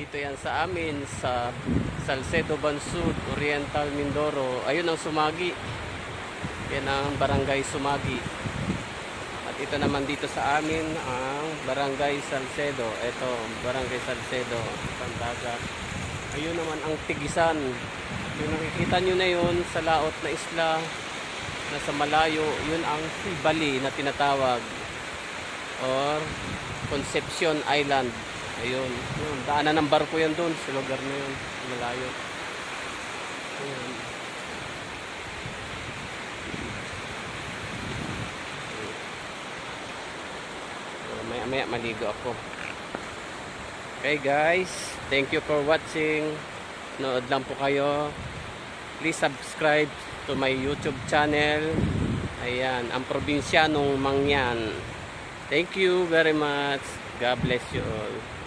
Dito yan sa amin sa Salcedo Bansud, Oriental Mindoro. Ayun ang Sumagi. Yan ang Barangay Sumagi. At ito naman dito sa amin ang Barangay Salcedo. Ito, Barangay Salcedo, Pandagat. Ayun naman ang Tigisan. Yung nakikita nyo na yun sa laot na isla na sa malayo, yun ang Bali na tinatawag or Concepcion Island. Ayun, yun. Daanan ng barko yan doon sa lugar na yun, malayo. Ayun. Maya maya maligo ako. Okay guys, thank you for watching. Nood lang po kayo. Please subscribe to my YouTube channel. Ayan, ang Probinsyanong Mangyan. Thank you very much. God bless you all.